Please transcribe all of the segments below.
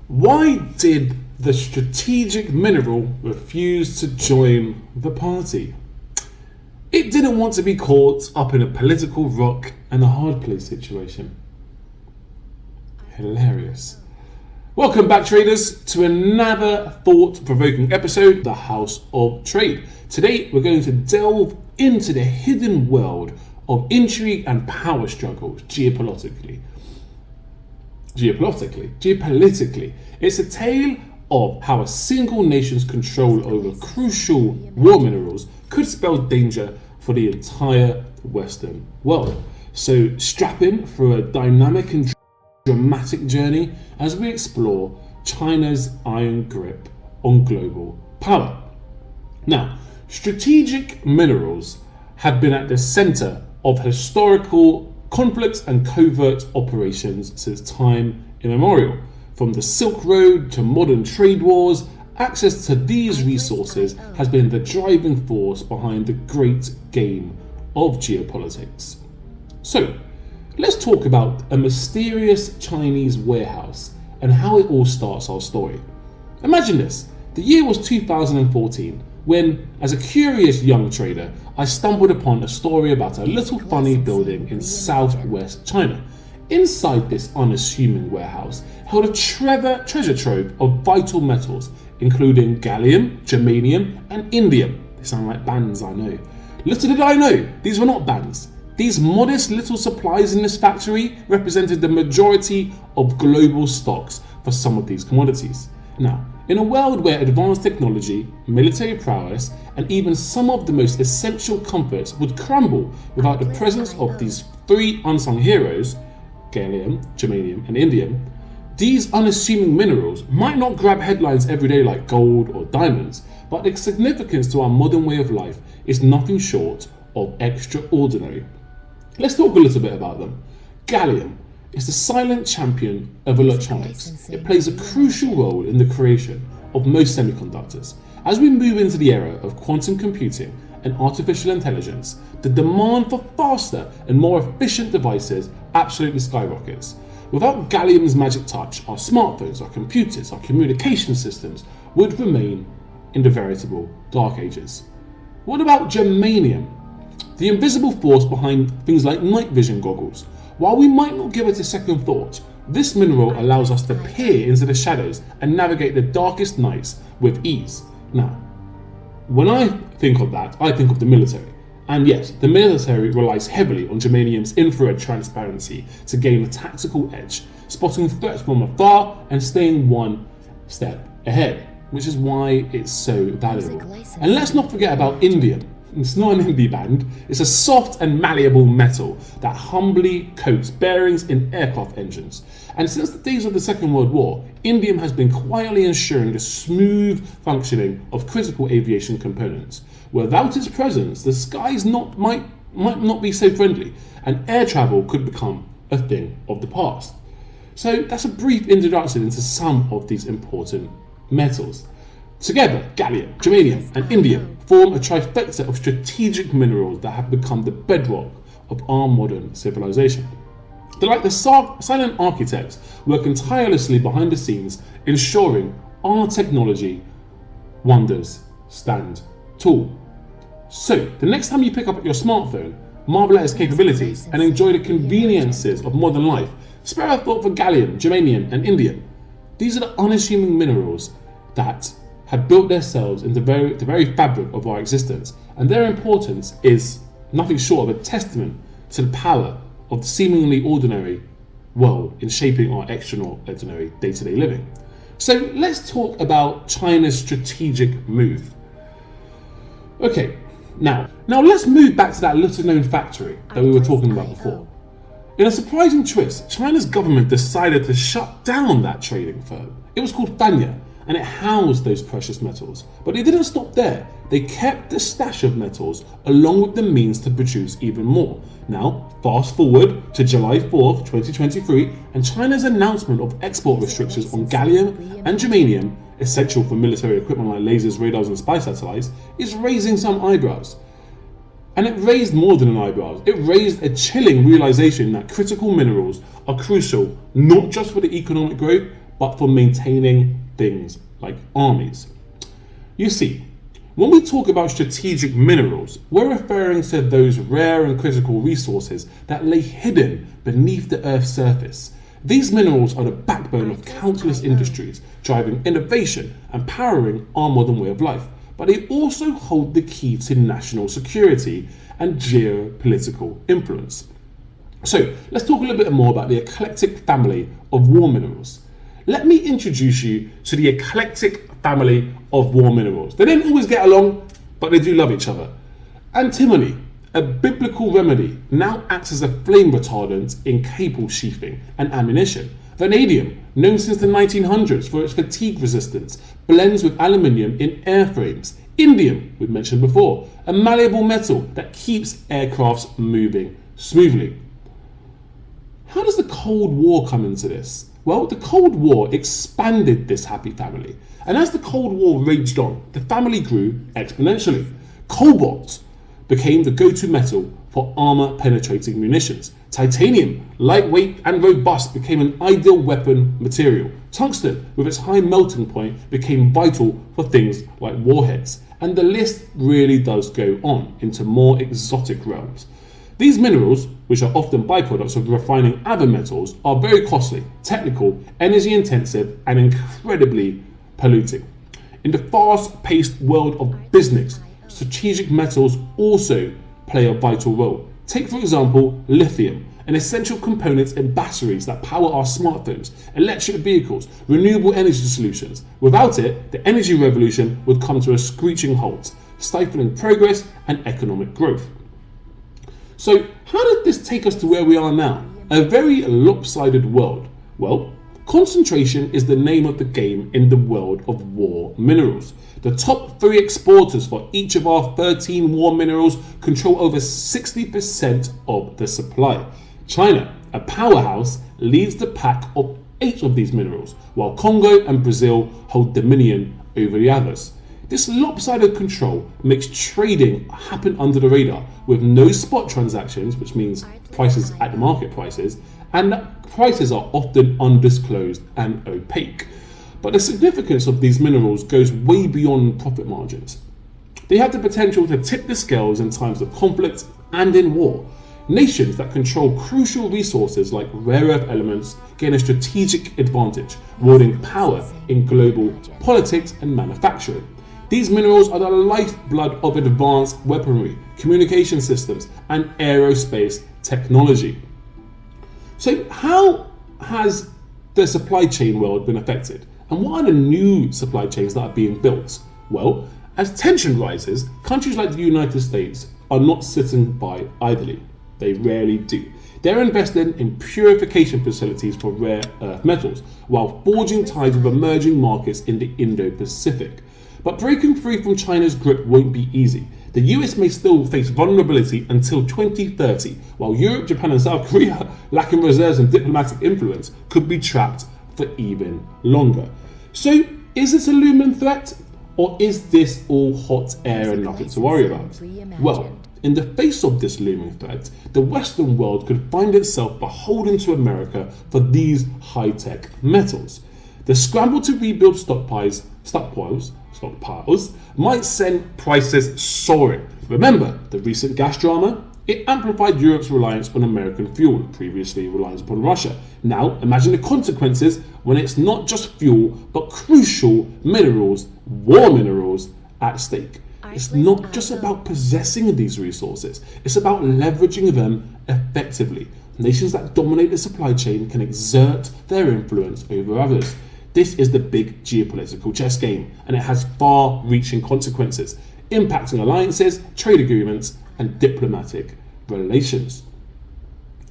Why did the strategic mineral refuse to join the party? It didn't want to be caught up in a political rock and a hard place situation. Hilarious. Welcome back, traders, to another thought-provoking episode of the House of Trade. Today, we're going to delve into the hidden world of intrigue and power struggles geopolitically. It's a tale of how a single nation's control over crucial war minerals could spell danger for the entire Western world. So strap in for a dynamic and dramatic journey as we explore China's iron grip on global power. Now, strategic minerals have been at the center of historical conflicts and covert operations since time immemorial. From the Silk Road to modern trade wars, access to these resources has been the driving force behind the great game of geopolitics. So, let's talk about a mysterious Chinese warehouse and how it all starts our story. Imagine this. The year was 2014 when, as a curious young trader, I stumbled upon a story about a little funny building in southwest China. Inside this unassuming warehouse held a treasure trove of vital metals, including gallium, germanium, and indium. They sound like bands, I know. Little did I know, these were not bands. These modest little supplies in this factory represented the majority of global stocks for some of these commodities. Now, in a world where advanced technology, military prowess, and even some of the most essential comforts would crumble without the presence of these three unsung heroes, gallium, germanium, and indium, these unassuming minerals might not grab headlines every day like gold or diamonds, but their significance to our modern way of life is nothing short of extraordinary. Let's talk a little bit about them. Gallium is the silent champion of electronics. It plays a crucial role in the creation of most semiconductors. As we move into the era of quantum computing and artificial intelligence, the demand for faster and more efficient devices absolutely skyrockets. Without gallium's magic touch, our smartphones, our computers, our communication systems would remain in the veritable dark ages. What about germanium? The invisible force behind things like night vision goggles. While we might not give it a second thought, this mineral allows us to peer into the shadows and navigate the darkest nights with ease. Now, when I think of that, I think of the military. And yes, the military relies heavily on germanium's infrared transparency to gain a tactical edge, spotting threats from afar and staying one step ahead, which is why it's so valuable. And let's not forget about indium. It's not an indie band, it's a soft and malleable metal that humbly coats bearings in aircraft engines. And since the days of the Second World War, indium has been quietly ensuring the smooth functioning of critical aviation components. Without its presence, the skies might not be so friendly, and air travel could become a thing of the past. So that's a brief introduction into some of these important metals. Together, gallium, germanium, and indium form a trifecta of strategic minerals that have become the bedrock of our modern civilization. They're like the silent architects working tirelessly behind the scenes, ensuring our technology wonders stand tall. So, the next time you pick up your smartphone, marvel at its capabilities and enjoy the conveniences of modern life. Spare a thought for gallium, germanium, and indium. These are the unassuming minerals that have built themselves into the very fabric of our existence, and their importance is nothing short of a testament to the power of the seemingly ordinary world in shaping our extraordinary day-to-day living. So let's talk about China's strategic move. Okay, now let's move back to that little-known factory that we were talking about before. In a surprising twist, China's government decided to shut down that trading firm. It was called Fanya, and it housed those precious metals. But they didn't stop there. They kept the stash of metals along with the means to produce even more. Now, fast forward to July 4th, 2023, and China's announcement of export restrictions on gallium and germanium, essential for military equipment like lasers, radars, and spy satellites, is raising some eyebrows. And it raised more than an eyebrow. It raised a chilling realization that critical minerals are crucial not just for the economic growth, but for maintaining things like armies. You see, when we talk about strategic minerals, we're referring to those rare and critical resources that lay hidden beneath the Earth's surface. These minerals are the backbone of countless industries, driving innovation and powering our modern way of life. But they also hold the key to national security and geopolitical influence. So let's talk a little bit more about the eclectic family of war minerals. Let me introduce you to the eclectic family of war minerals. They don't always get along, but they do love each other. Antimony, a biblical remedy, now acts as a flame retardant in cable sheathing and ammunition. Vanadium, known since the 1900s for its fatigue resistance, blends with aluminium in airframes. Indium, we've mentioned before, a malleable metal that keeps aircrafts moving smoothly. How does the Cold War come into this? Well, the Cold War expanded this happy family, and as the Cold War raged on, the family grew exponentially. Cobalt became the go-to metal for armor-penetrating munitions. Titanium, lightweight and robust, became an ideal weapon material. Tungsten, with its high melting point, became vital for things like warheads. And the list really does go on into more exotic realms. These minerals, which are often byproducts of refining other metals, are very costly, technical, energy intensive, and incredibly polluting. In the fast-paced world of business, strategic metals also play a vital role. Take, for example, lithium, an essential component in batteries that power our smartphones, electric vehicles, renewable energy solutions. Without it, the energy revolution would come to a screeching halt, stifling progress and economic growth. So, how did this take us to where we are now? A very lopsided world. Well, concentration is the name of the game in the world of war minerals. The top 3 exporters for each of our 13 war minerals control over 60% of the supply. China, a powerhouse, leads the pack of 8 of these minerals, while Congo and Brazil hold dominion over the others. This lopsided control makes trading happen under the radar, with no spot transactions, which means prices at the market prices, and prices are often undisclosed and opaque. But the significance of these minerals goes way beyond profit margins. They have the potential to tip the scales in times of conflict and in war. Nations that control crucial resources like rare earth elements gain a strategic advantage, wielding power in global politics and manufacturing. These minerals are the lifeblood of advanced weaponry, communication systems, and aerospace technology. So how has the supply chain world been affected? And what are the new supply chains that are being built? Well, as tension rises, countries like the United States are not sitting by idly. They rarely do. They're investing in purification facilities for rare earth metals, while forging ties with emerging markets in the Indo-Pacific. But breaking free from China's grip won't be easy. The US may still face vulnerability until 2030, while Europe, Japan, and South Korea, lacking reserves and diplomatic influence, could be trapped for even longer. So, is this a looming threat, or is this all hot air and nothing to worry about? Well, in the face of this looming threat, the Western world could find itself beholden to America for these high-tech metals. The scramble to rebuild stockpiles might send prices soaring. Remember the recent gas drama? It amplified Europe's reliance on American fuel, previously reliance upon Russia. Now imagine the consequences when it's not just fuel, but crucial minerals, war minerals, at stake. It's not just about possessing these resources, it's about leveraging them effectively. Nations that dominate the supply chain can exert their influence over others. This is the big geopolitical chess game, and it has far-reaching consequences, impacting alliances, trade agreements, and diplomatic relations.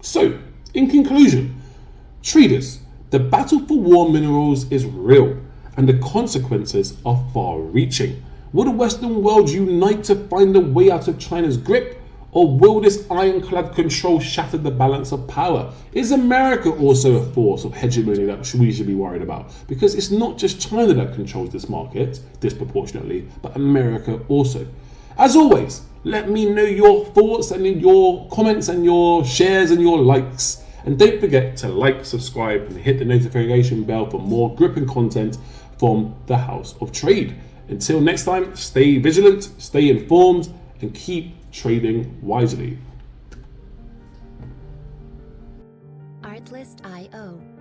So, in conclusion, traders, the battle for war minerals is real, and the consequences are far-reaching. Will the Western world unite to find a way out of China's grip? Or will this ironclad control shatter the balance of power? Is America also a force of hegemony that we should be worried about? Because it's not just China that controls this market disproportionately, but America also. As always, let me know your thoughts and your comments and your shares and your likes. And don't forget to like, subscribe, and hit the notification bell for more gripping content from the House of Trade. Until next time, stay vigilant, stay informed, and keep trading wisely. Artlist.io